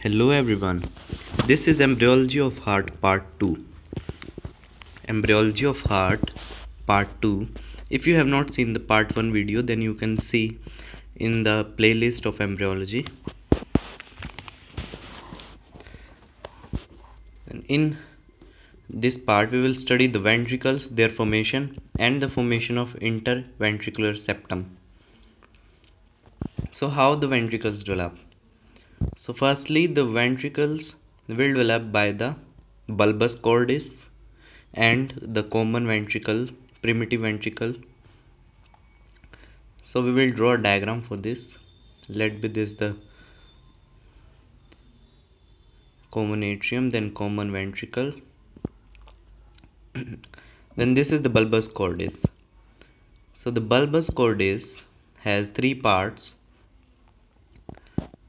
Hello everyone. This is Embryology of Heart Part 2. Embryology of Heart Part 2. If you have not seen the Part 1 video, then you can see in the playlist of embryology. And in this part we will study the ventricles, their formation and the formation of interventricular septum. So how the ventricles develop? So firstly, the ventricles will develop by the bulbus cordis and the common ventricle, primitive ventricle. So we will draw a diagram for this. Let be this the common atrium, then common ventricle. Then this is the bulbus cordis. So the bulbus cordis has three parts.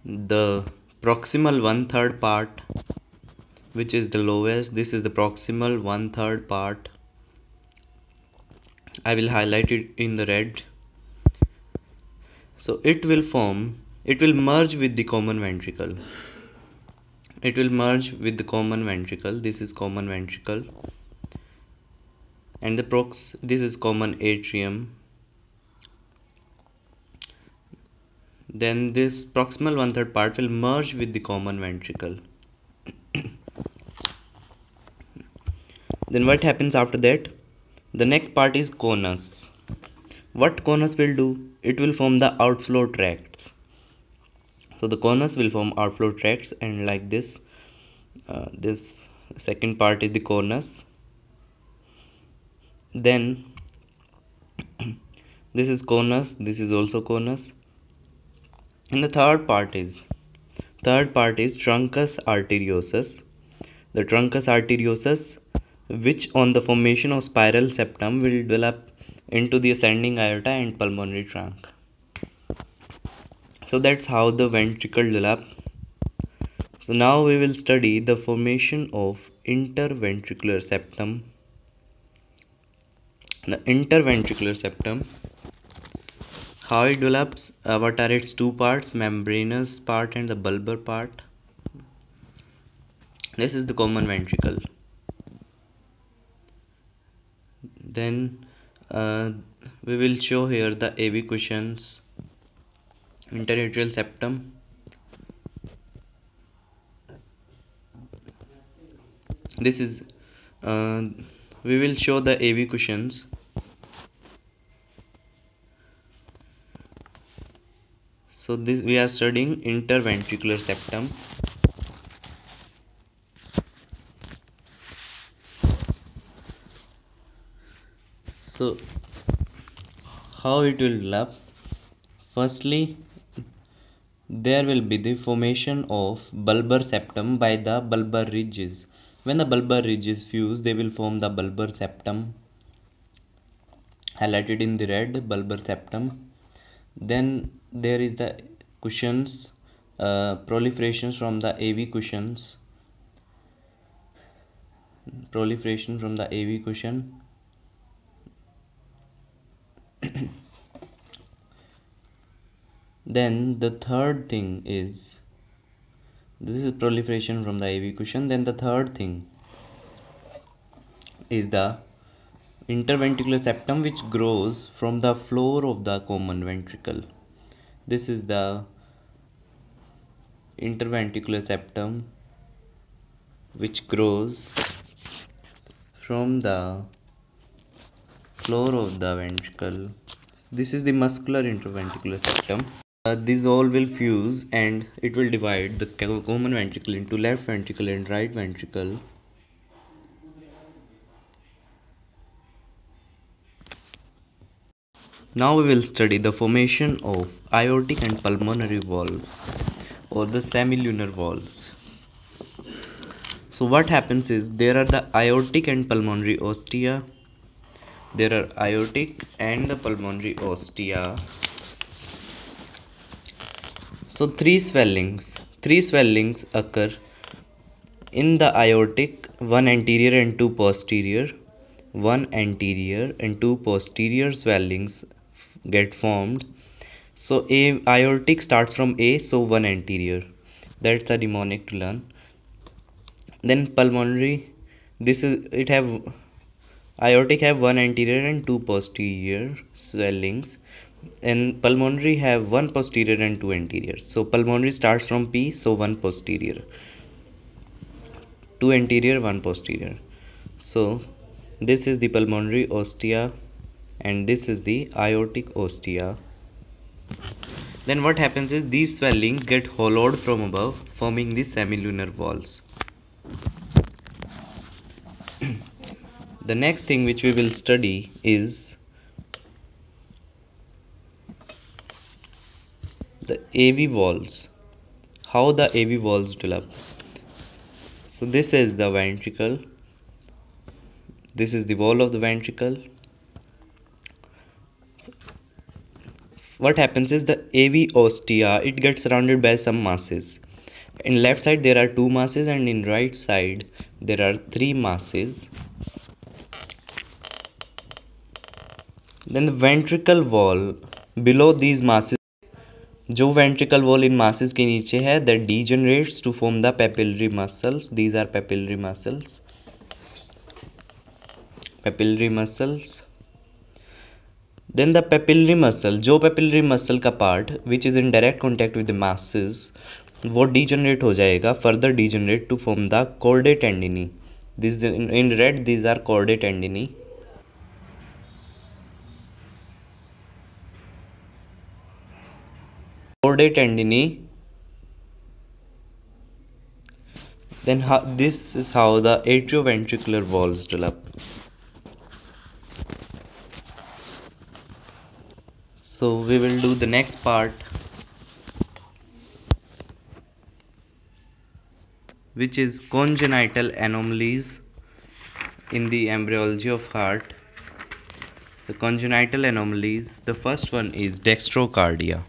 The proximal 1/3 part, which is the lowest. This is the proximal 1/3 part. I will highlight it in the red. So it will merge with the common ventricle. It will merge with the common ventricle. This is common ventricle. And this is common atrium. Then this proximal 1/3 part will merge with the common ventricle. Then what happens after that? The next part is conus. What conus will do? It will form the outflow tracts. So the conus will form outflow tracts, and like this, this second part is the conus. Then this is conus, this is also conus, and the third part is truncus arteriosus. The truncus arteriosus, which on the formation of spiral septum will develop into the ascending aorta and pulmonary trunk. So that's how the ventricle develop. So now we will study the formation of interventricular septum. The interventricular septum, how it develops, what are its two parts, membranous part and the bulbar part. This is the common ventricle. Then we will show here the AV cushions, interatrial septum. This is we will show the AV cushions. So this we are studying interventricular septum. So how it will develop? Firstly, there will be the formation of bulbar septum by the bulbar ridges. When the bulbar ridges fuse, they will form the bulbar septum, highlighted in the red, bulbar septum. Then there is the cushions, proliferations from the AV cushions, proliferation from the AV cushion. Then the third thing is, this is proliferation from the AV cushion. Then the third thing is the interventricular septum, which grows from the floor of the common ventricle. This is the interventricular septum, which grows from the floor of the ventricle. This is the muscular interventricular septum. These all will fuse and it will divide the common ventricle into left ventricle and right ventricle. Now we will study the formation of aortic and pulmonary valves, or the semilunar valves. So what happens is, there are the aortic and pulmonary ostia. There are aortic and the pulmonary ostia. So three swellings occur in the aortic, one anterior and two posterior. One anterior and two posterior swellings get formed. So aortic starts from A, so one anterior. That's the mnemonic to learn. Then pulmonary, this is it have aortic have one anterior and two posterior swellings, and pulmonary have one posterior and two anterior. So pulmonary starts from P, so one posterior, two anterior, one posterior. So this is the pulmonary ostia and this is the aortic ostia. Then what happens is these swellings get hollowed from above, forming the semilunar walls. The next thing which we will study is the AV walls, how the AV walls develop. So this is the ventricle, this is the wall of the ventricle. So what happens is the AV ostia, it gets surrounded by some masses. In left side there are two masses and in right side there are three masses. Then the ventricle wall below these masses, जो ventricle wall in masses के नीचे है, that degenerates to form the papillary muscles. These are papillary muscles. Papillary muscles. Then the papillary muscle, जो papillary muscle का part which is in direct contact with the masses, वो degenerate हो जाएगा, further degenerate to form the chordae tendineae. This in red, these are chordae tendineae. Chordae tendineae. Then this is how the atrioventricular walls develop. So we will do the next part, which is congenital anomalies in the embryology of heart. The congenital anomalies, the first one is dextrocardia.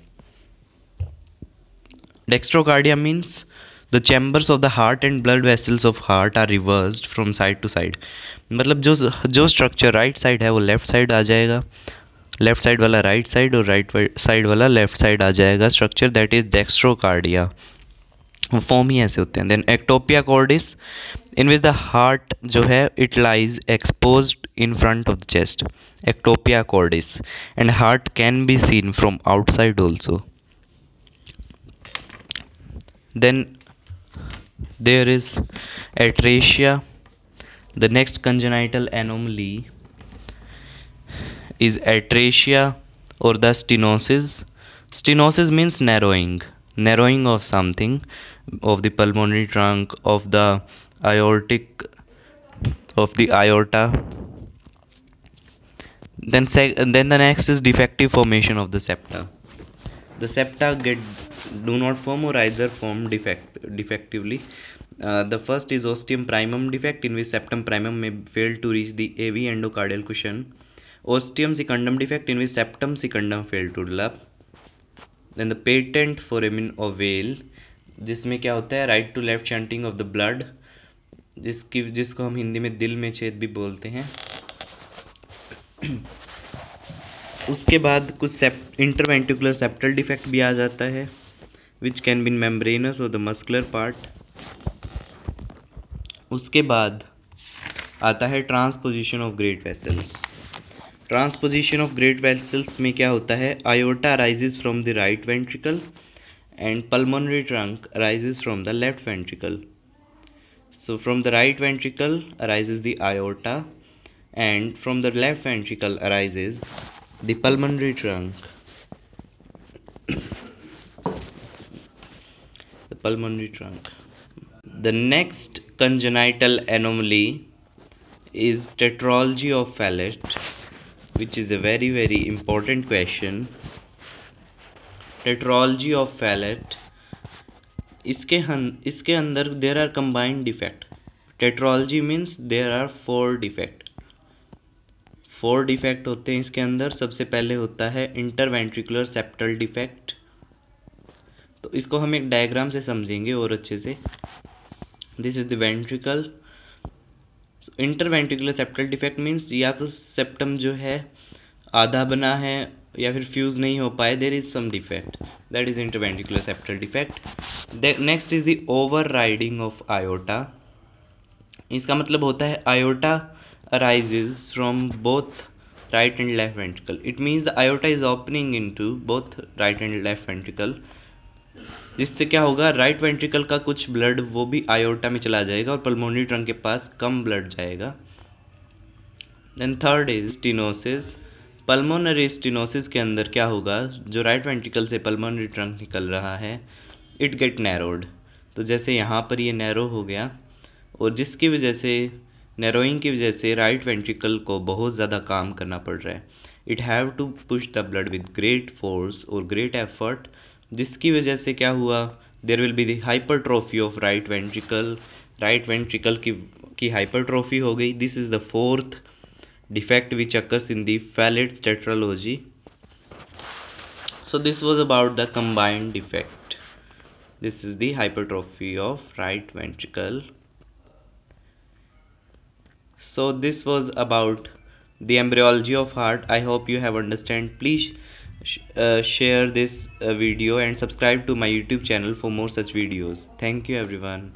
Dextrocardia means the chambers of the heart and blood vessels of heart are reversed from side to side. मतलब जो structure right side है वो left side आ जाएगा, left side वाला right side और right side वाला left side आ जाएगा structure, that is dextrocardia. Form ही ऐसे होते हैं. Then ectopia cordis, in which the heart जो है it lies exposed in front of the chest, ectopia cordis, and heart can be seen from outside also. Then there is atresia. The next congenital anomaly is atresia or the stenosis. Stenosis means narrowing of something, of the pulmonary trunk, of the aortic, of the aorta. Then the next is defective formation of the septa. The septa do not form or either form defectively. The first is ostium primum defect, in which septum primum may fail to reach the AV endocardial cushion. Ostium secundum defect, in which septum secundum fail to develop. Then the patent foramen ovale, जिसमें क्या होता है right to left shunting of the blood, जिसको हम हिंदी में दिल में छेद भी बोलते हैं. उसके बाद कुछ इंटरवेंट्रिकुलर सेप्टल डिफेक्ट भी आ जाता है, विच कैन बी मेम्ब्रेनस और द मस्कुलर पार्ट. उसके बाद आता है transposition of great vessels. Transposition of great vessels में क्या होता है, iota rises from the right ventricle and pulmonary trunk rises from the left ventricle. So from the right ventricle arises the aorta and from the left ventricle arises the pulmonary trunk. The pulmonary trunk. The next congenital anomaly is tetralogy of Fallot, which is a very very important question. Tetralogy of Fallot, इसके अंदर there are combined defect. Tetralogy means there are 4 defect. 4 defect होते हैं इसके अंदर. सबसे पहले होता है इंटरवेंट्रिकुलर सेप्टल डिफेक्ट. तो इसको हम एक डायग्राम से समझेंगे और अच्छे से. This is the ventricle. Interventricular septal defect means या तो सेप्टम जो है आधा बना है या फिर फ्यूज़ नहीं हो पाए, there is some defect, that is interventricular septal defect. Next is the overriding of aorta. इसका मतलब होता है aorta arises from both right and left ventricle. It means the aorta is opening into both right and left ventricle, जिससे क्या होगा, right ventricle का कुछ blood वो भी आयोटा में चला जाएगा और पल्मोनरी ट्रंक के पास कम ब्लड जाएगा। Then third is stenosis. Pulmonary stenosis के अंदर क्या होगा, जो राइट वेंट्रिकल से पल्मोनरी ट्रंक निकल रहा है, इट गेट नैरोड। तो जैसे यहाँ पर ये नैरो हो गया, और जिसकी वजह से, नैरोइंग की वजह से राइट वेंट्रिकल को बहुत ज़्यादा काम करना पड़ रहा है। It have to push the blood with great force और ग्रेट एफर्ट, जिसकी वजह से क्या हुआ, there will be the hypertrophy of right ventricle. Right ventricle की हाइपरट्रोफी हो गई। This is the fourth defect which occurs in the Fallet's tetralogy. So this was about the combined defect. This is the hypertrophy of right ventricle. So this was about the embryology of heart. I hope you have understand. Please share this video and subscribe to my YouTube channel for more such videos. Thank you everyone.